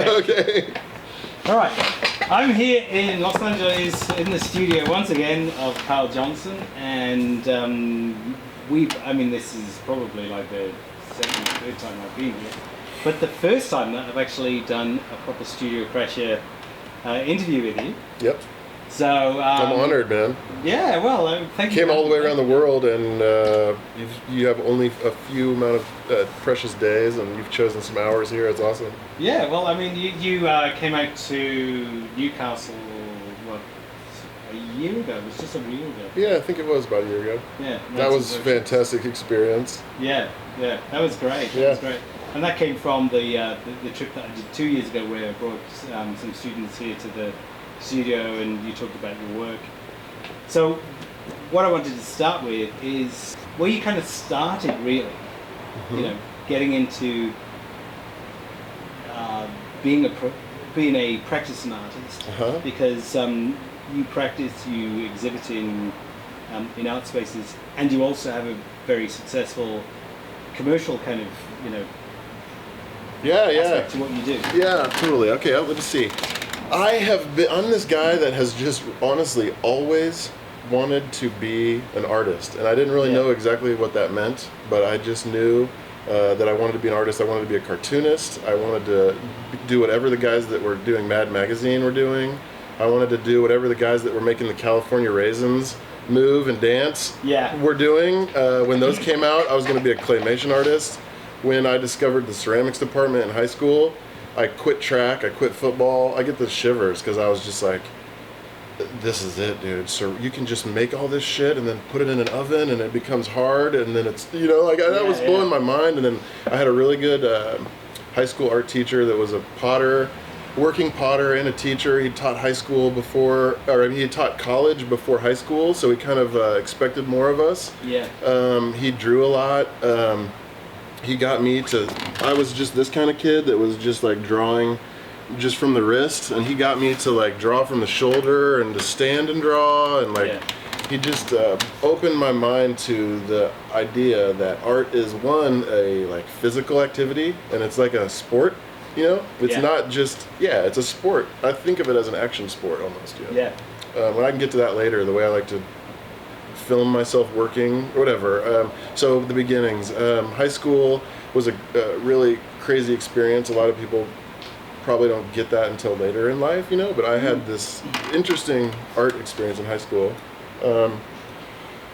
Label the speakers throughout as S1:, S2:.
S1: Okay.
S2: All right. I'm here in Los Angeles in the studio once again of Kiel Johnson, and this is probably like the second, third time I've been here, but the first time that I've actually done a proper StudioCrasher interview with you.
S1: Yep.
S2: So
S1: I'm honored, man.
S2: Yeah, well, thank you.
S1: Came all the way around the world, and you have only a few amount of precious days, and you've chosen some hours here. It's awesome.
S2: Yeah, well, I mean, you came out to Newcastle, what, a year ago? It was just over a year ago.
S1: Yeah, I think it was about a year ago.
S2: Yeah.
S1: That was a fantastic experience.
S2: Yeah, that was great. That was great. And that came from the trip that I did 2 years ago, where I brought some students here to the studio, and you talked about your work. So what I wanted to start with is where you kind of started, really. You know, getting into being a practicing artist, because you practice, you exhibit in art spaces, and you also have a very successful commercial kind of aspect to what you do.
S1: Yeah, totally. Okay, let's see. I'm this guy that has just honestly always wanted to be an artist, and I didn't really know exactly what that meant, but I just knew that I wanted to be an artist. I wanted to be a cartoonist. I wanted to do whatever the guys that were doing Mad Magazine were doing. I wanted to do whatever the guys that were making the California Raisins move and dance were doing. When those came out, I was going to be a claymation artist. When I discovered the ceramics department in high school, I quit track, I quit football. I get the shivers because I was just like, this is it, dude. So you can just make all this shit and then put it in an oven and it becomes hard, and then it's, that was blowing my mind. And then I had a really good high school art teacher that was a potter, working potter and a teacher. He taught high school before, he taught college before high school, so he kind of expected more of us. He drew a lot. He got me to, I was just this kind of kid that was just like drawing just from the wrist, and he got me to like draw from the shoulder and to stand and draw, and he just opened my mind to the idea that art is a like physical activity, and it's like a sport, it's not just, it's a sport. I think of it as an action sport almost. When I can get to that later, the way I like to film myself working, or whatever. So the beginnings. High school was a really crazy experience. A lot of people probably don't get that until later in life, but I had this interesting art experience in high school.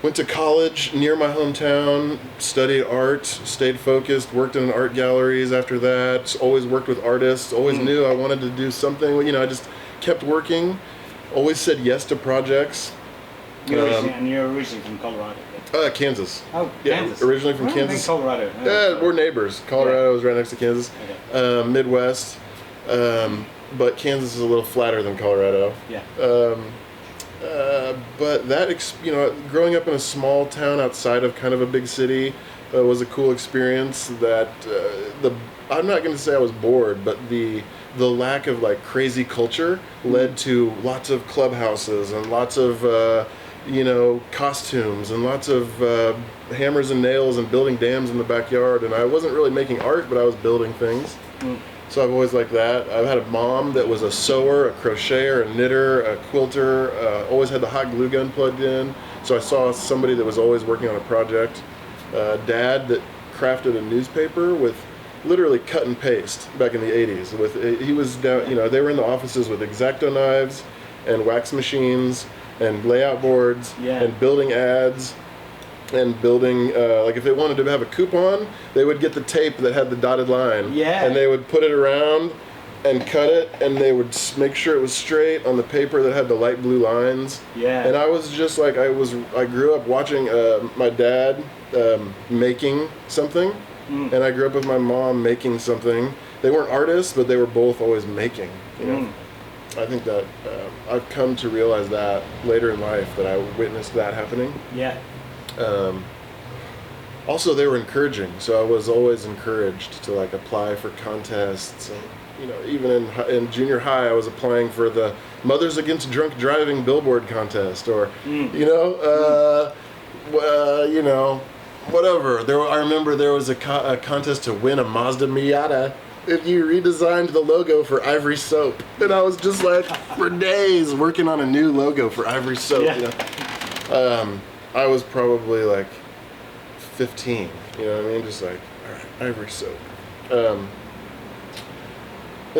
S1: Went to college near my hometown, studied art, stayed focused, worked in art galleries after that, always worked with artists, always knew I wanted to do something. I just kept working, always said yes to projects.
S2: You're originally from Colorado?
S1: Kansas.
S2: Oh,
S1: yeah,
S2: Kansas.
S1: Originally from Kansas.
S2: Colorado.
S1: We're neighbors. Colorado is right next to Kansas. Okay. Midwest. But Kansas is a little flatter than Colorado. But that, growing up in a small town outside of kind of a big city was a cool experience. That I'm not going to say I was bored, but the lack of like crazy culture led to lots of clubhouses and lots of costumes and lots of hammers and nails and building dams in the backyard. And I wasn't really making art, but I was building things. So I've always liked that. I've had a mom that was a sewer, a crocheter, a knitter, a quilter, always had the hot glue gun plugged in. So I saw somebody that was always working on a project. Dad that crafted a newspaper with literally cut and paste back in the 80s. He was down, they were in the offices with X-Acto knives and wax machines and layout boards and building ads and building, like if they wanted to have a coupon, they would get the tape that had the dotted line and they would put it around and cut it, and they would make sure it was straight on the paper that had the light blue lines. And I was just like, I grew up watching my dad making something, and I grew up with my mom making something. They weren't artists, but they were both always making, I think that I've come to realize that later in life, that I witnessed that happening. Also, they were encouraging, so I was always encouraged to like apply for contests. And, even in junior high, I was applying for the Mothers Against Drunk Driving billboard contest, or whatever. I remember there was a contest to win a Mazda Miata if you redesigned the logo for Ivory Soap. And I was just like, for days, working on a new logo for Ivory Soap.
S2: Yeah.
S1: You know? I was probably like 15, you know what I mean? Just like, all right, Ivory Soap. And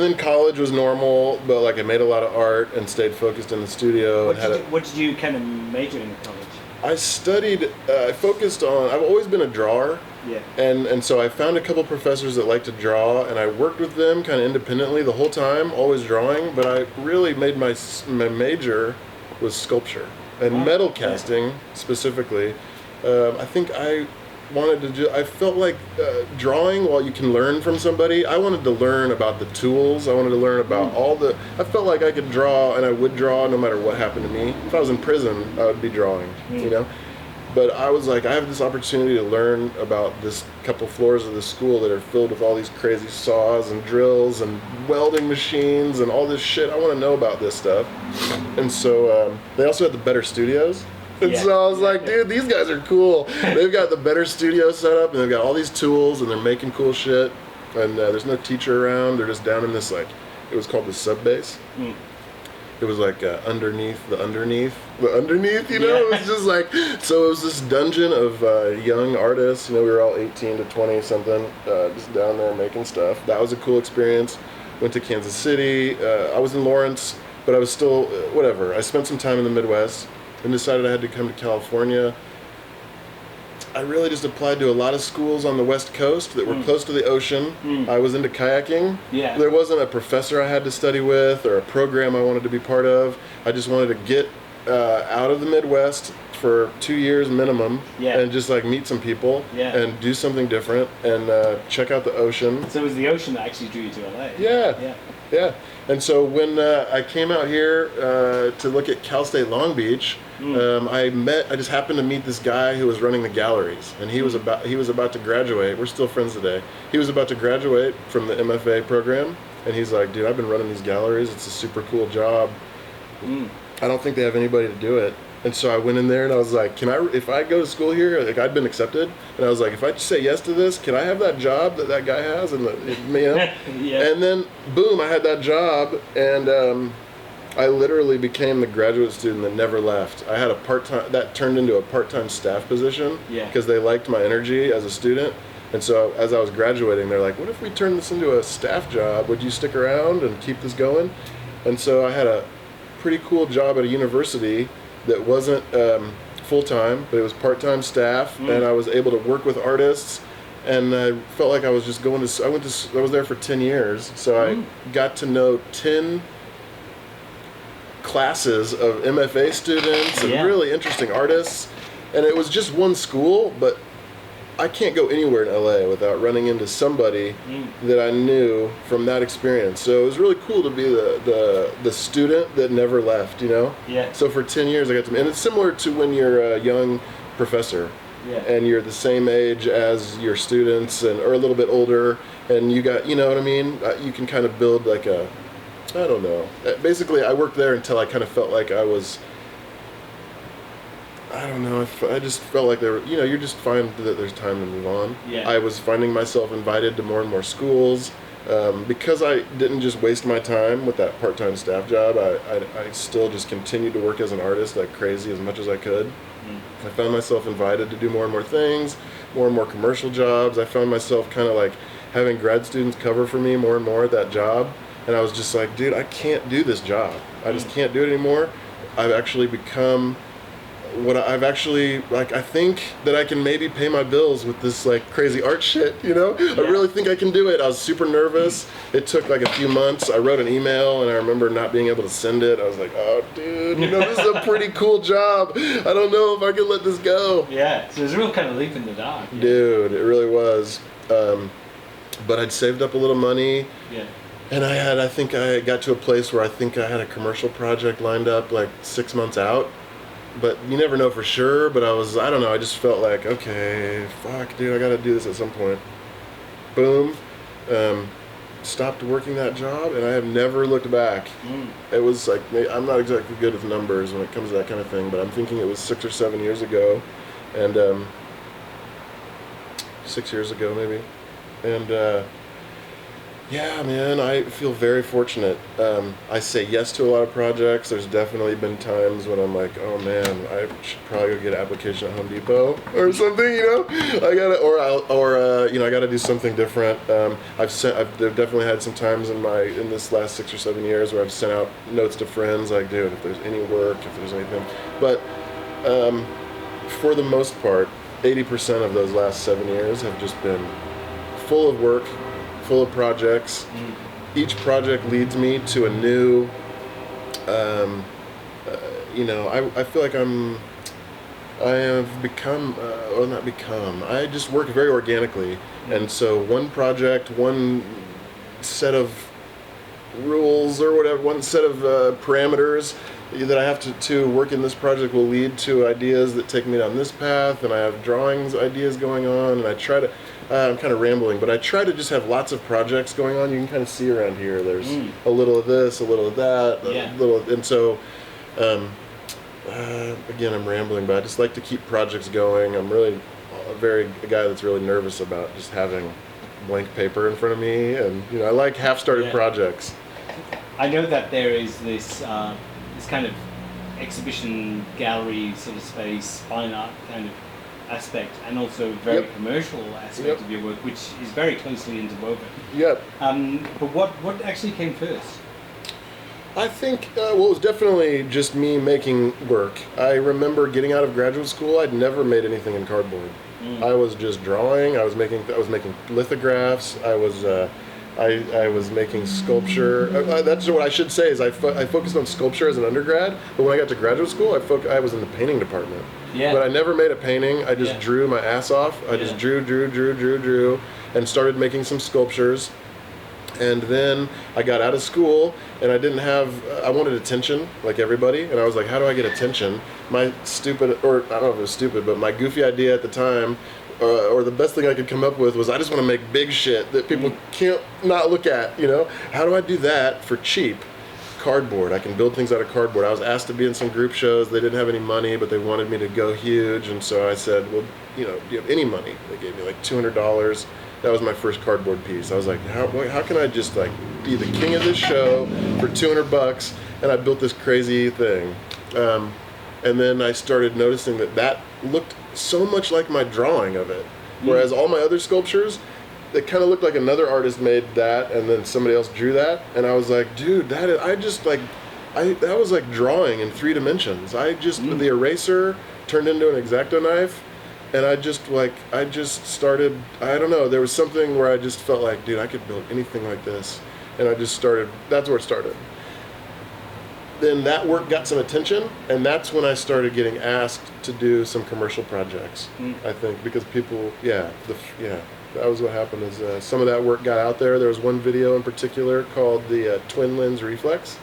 S1: then college was normal, but like I made a lot of art and stayed focused in the studio.
S2: What did you kind of major in college?
S1: I studied, I focused on, I've always been a drawer.
S2: Yeah.
S1: And so I found a couple professors that like to draw, and I worked with them kind of independently the whole time, always drawing, but I really made my major was sculpture and metal casting specifically. I think I wanted to I felt like drawing, while you can learn from somebody, I wanted to learn about the tools. I wanted to learn about I felt like I could draw, and I would draw no matter what happened to me. If I was in prison, I would be drawing, you know? But I was like, I have this opportunity to learn about this couple floors of the school that are filled with all these crazy saws and drills and welding machines and all this shit. I want to know about this stuff. And so they also had the better studios. And so I was like, dude, these guys are cool. They've got the better studio set up, and they've got all these tools, and they're making cool shit. And there's no teacher around. They're just down in this, like, it was called the sub base. It was like underneath, you know? It was just like, so it was this dungeon of young artists. You know, we were all 18 to 20 something, just down there making stuff. That was a cool experience. Went to Kansas City. I was in Lawrence, but I was still, whatever. I spent some time in the Midwest and decided I had to come to California. I really just applied to a lot of schools on the West Coast that were close to the ocean. I was into kayaking.
S2: Yeah.
S1: There wasn't a professor I had to study with or a program I wanted to be part of. I just wanted to get out of the Midwest for 2 years minimum and just like meet some people and do something different and check out the ocean.
S2: So it was the ocean that actually drew you to LA?
S1: Yeah. And so when I came out here to look at Cal State Long Beach, I just happened to meet this guy who was running the galleries, and he was about to graduate. We're still friends today. He was about to graduate from the MFA program, and he's like, dude, I've been running these galleries. It's a super cool job. I don't think they have anybody to do it. And so I went in there and I was like, if I go to school here, like I'd been accepted, and I was like, if I say yes to this, can I have that job that guy has? And And then boom, I had that job, and I literally became the graduate student that never left. I had a part-time, that turned into a part-time staff position because they liked my energy as a student. And so as I was graduating, they're like, what if we turn this into a staff job? Would you stick around and keep this going? And so I had a pretty cool job at a university that wasn't full-time, but it was part-time staff, and I was able to work with artists, and I felt like I was just I was there for 10 years, so I got to know 10 classes of MFA students and really interesting artists, and it was just one school, but I can't go anywhere in LA without running into somebody that I knew from that experience. So it was really cool to be the student that never left, you know? So for 10 years I got to, and it's similar to when you're a young professor and you're the same age as your students or a little bit older, and you got, you know what I mean? You can kind of build like I don't know. Basically, I worked there until I kind of felt like I was, I don't know, I just felt like you just find that there's time to move on. I was finding myself invited to more and more schools. Because I didn't just waste my time with that part-time staff job, I still just continued to work as an artist like crazy as much as I could. I found myself invited to do more and more things, more and more commercial jobs. I found myself kind of like having grad students cover for me more and more at that job. And I was just like, dude, I can't do this job. I just can't do it anymore. I've actually become I think that I can maybe pay my bills with this like crazy art shit, you know? I really think I can do it. I was super nervous. It took like a few months. I wrote an email and I remember not being able to send it. I was like, oh dude, this is a pretty cool job. I don't know if I can let this go.
S2: So it was a real kind of leap in the dark.
S1: Dude, it really was. But I'd saved up a little money. And I think I got to a place where I think I had a commercial project lined up like 6 months out. But you never know for sure, but I don't know, I just felt like, okay, fuck, dude, I gotta do this at some point. Boom. Stopped working that job, and I have never looked back. It was like, I'm not exactly good with numbers when it comes to that kind of thing, but I'm thinking it was 6 or 7 years ago. And 6 years ago maybe, and yeah, man, I feel very fortunate. I say yes to a lot of projects. There's definitely been times when I'm like, oh man, I should probably go get an application at Home Depot or something, I gotta, I gotta do something different. I've definitely had some times in this last 6 or 7 years where I've sent out notes to friends like, dude, if there's any work, if there's anything. But for the most part, 80% of those last 7 years have just been full of work, full of projects. Each project leads me to a new, I feel like I just work very organically. And so one project, one set of rules or whatever, one set of parameters that I have to work in this project will lead to ideas that take me down this path, and I have drawings ideas going on, and I try to, I'm kind of rambling, but I try to just have lots of projects going on. You can kind of see around here, there's a little of this, a little of that, a little, and so, again, I'm rambling, but I just like to keep projects going. I'm really a guy that's really nervous about just having blank paper in front of me, and I like half-started projects.
S2: I know that there is this kind of exhibition gallery sort of space, fine art kind of aspect, and also very commercial aspect of your work, which is very closely interwoven. But what actually came first?
S1: I think, it was definitely just me making work. I remember getting out of graduate school, I'd never made anything in cardboard. I was just drawing, I was making lithographs, I was making sculpture. That's what I should say, is I focused on sculpture as an undergrad, but when I got to graduate school, I was in the painting department. But I never made a painting, I just drew my ass off. I just drew, and started making some sculptures. And then I got out of school, and I wanted attention, like everybody, and I was like, how do I get attention? My stupid, or I don't know if it was stupid, but my goofy idea at the time, or the best thing I could come up with was, I just want to make big shit that people can't not look at, How do I do that for cheap? Cardboard. I can build things out of cardboard. I was asked to be in some group shows. They didn't have any money, but they wanted me to go huge, and so I said, well, do you have any money? They gave me like $200. That was my first cardboard piece. I was like, how can I just like be the king of this show for $200? And I built this crazy thing. And then I started noticing that looked so much like my drawing of it. Whereas all my other sculptures, they kind of looked like another artist made that, and then somebody else drew that. And I was like, dude, that was like drawing in 3 dimensions. The eraser turned into an X-Acto knife. And I just started, I don't know, there was something where I just felt like, dude, I could build anything like this. And I just started, that's where it started. Then that work got some attention, and that's when I started getting asked to do some commercial projects, I think, because people, that was what happened, is some of that work got out there. There was one video in particular called the Twin Lens Reflex.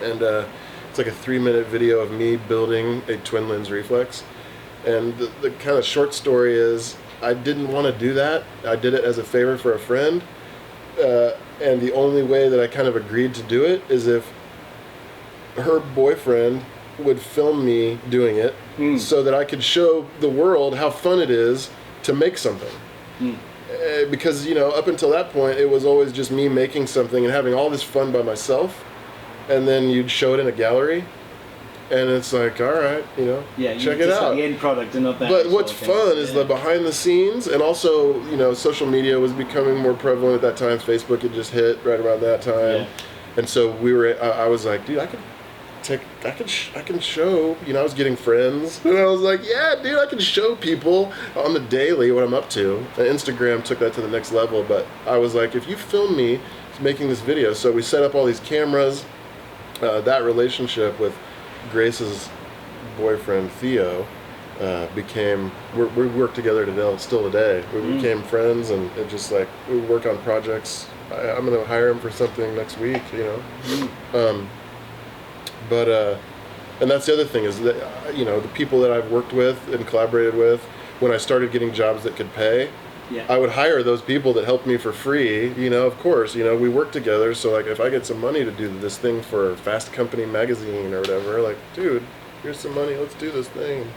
S1: And it's like a 3-minute video of me building a twin lens reflex. And the kind of short story is, I didn't want to do that. I did it as a favor for a friend. And the only way that I kind of agreed to do it is if her boyfriend would film me doing it, so that I could show the world how fun it is to make something. Because, up until that point, it was always just me making something and having all this fun by myself. And then you'd show it in a gallery. And it's like, all right, check it out.
S2: The end product and not that.
S1: But what's fun is the behind the scenes, and also, social media was becoming more prevalent at that time. Facebook had just hit right around that time, and so I was like, dude, I can show. I was getting friends, and I was like, yeah, dude, I can show people on the daily what I'm up to. And Instagram took that to the next level, but I was like, if you film me making this video, so we set up all these cameras. That relationship with Grace's boyfriend Theo we work together still today. We became friends, and it just like we work on projects. I'm gonna hire him for something next week, and that's the other thing is that the people that I've worked with and collaborated with, when I started getting jobs that could pay, I would hire those people that helped me for free. Of course, we work together. So like, if I get some money to do this thing for Fast Company magazine or whatever, like, dude, here's some money. Let's do this thing.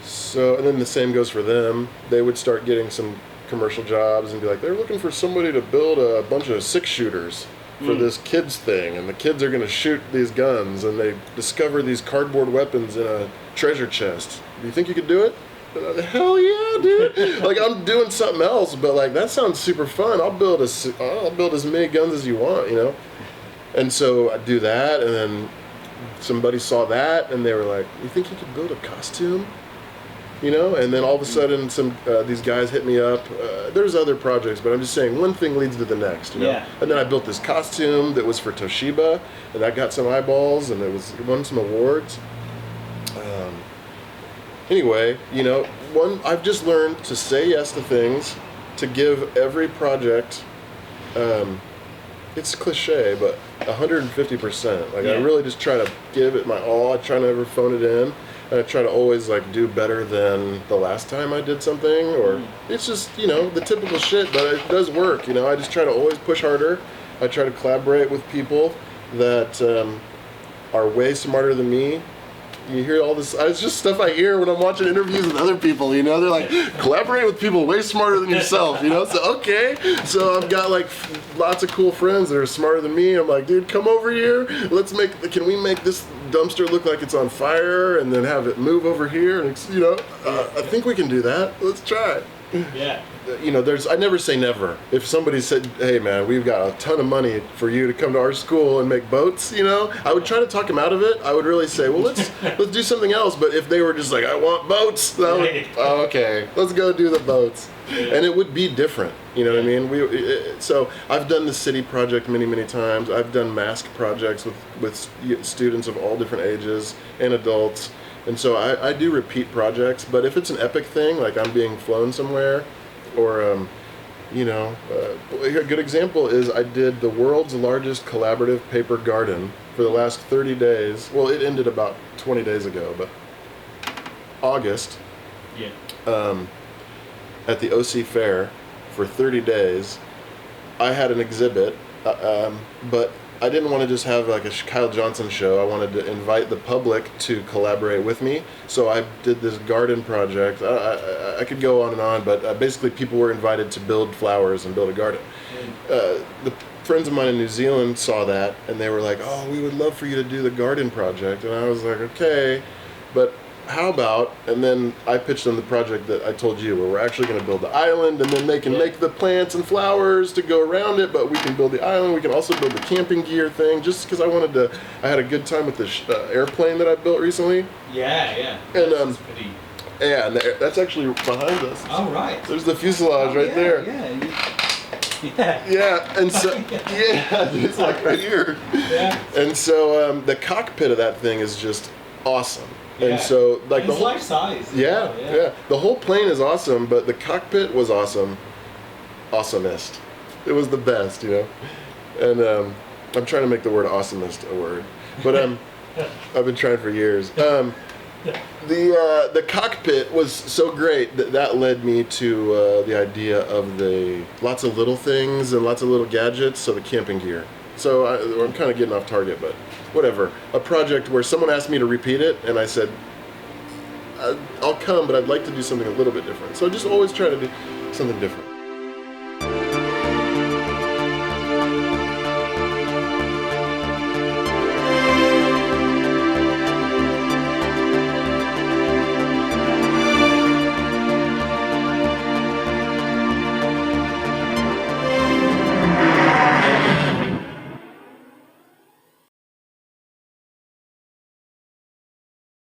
S1: So, and then the same goes for them. They would start getting some commercial jobs and be like, they're looking for somebody to build a bunch of 6-shooters for this kids thing, and the kids are going to shoot these guns, and they discover these cardboard weapons in a treasure chest. Do you think you could do it? Hell yeah, dude! Like, I'm doing something else, but like, that sounds super fun. I'll build as many guns as you want, you know. And so I do that, and then somebody saw that, and they were like, "You think you could build a costume?" You know, and then all of a sudden, these guys hit me up. There's other projects, but I'm just saying one thing leads to the next. You know,
S2: Yeah.
S1: and then I built this costume that was for Toshiba, and that got some eyeballs, and it won some awards. Anyway, you know, I've just learned to say yes to things, to give every project. It's cliche, but 150%. Like,
S2: Yeah.
S1: I really just try to give it my all. I try to never phone it in. And I try to always like do better than the last time I did something, or it's just, you know, the typical shit, but it does work, you know. I just try to always push harder. I try to collaborate with people that are way smarter than me. You hear all this, it's just stuff I hear when I'm watching interviews with other people, you know. They're like, collaborate with people way smarter than yourself, you know. So, okay. So I've got like lots of cool friends that are smarter than me. I'm like, dude, come over here. Can we make this dumpster look like it's on fire and then have it move over here? And, you know, I think we can do that. Let's try it.
S2: Yeah.
S1: You know, I never say never. If somebody said, hey man, we've got a ton of money for you to come to our school and make boats, you know, I would try to talk them out of it. I would really say, well, let's do something else. But if they were just like, I want boats, okay, let's go do the boats. And it would be different, you know what I mean? So I've done the city project many, many times. I've done mask projects with students of all different ages and adults. And so I do repeat projects, but if it's an epic thing, like I'm being flown somewhere, or, you know, a good example is I did the world's largest collaborative paper garden for the last 30 days. Well, it ended about 20 days ago, but August, at the OC Fair for 30 days. I had an exhibit, but I didn't want to just have like a Kiel Johnson show. I wanted to invite the public to collaborate with me. So I did this garden project. I could go on and on, but basically people were invited to build flowers and build a garden. The friends of mine in New Zealand saw that, and they were like, oh, we would love for you to do the garden project. And I was like, okay, but how about, and then I pitched them the project that I told you, where we're actually going to build the island, and then they can make the plants and flowers to go around it, but we can build the island. We can also build the camping gear thing, just because I had a good time with this airplane that I built recently.
S2: Yeah.
S1: And
S2: that's pretty...
S1: yeah, and that's actually behind us.
S2: Oh, right.
S1: There's the fuselage right there. Yeah, and so it's like right here. Yeah. And so the cockpit of that thing is just awesome. Yeah. And so like
S2: and it's life size.
S1: Yeah. The whole plane is awesome, but the cockpit was awesome. Awesomest. It was the best, you know. And I'm trying to make the word awesomest a word, but I've been trying for years. The cockpit was so great that led me to the idea of the lots of little things and lots of little gadgets, so the camping gear. So I'm kind of getting off target, but whatever. A project where someone asked me to repeat it, and I said, I'll come, but I'd like to do something a little bit different. So just always try to do something different.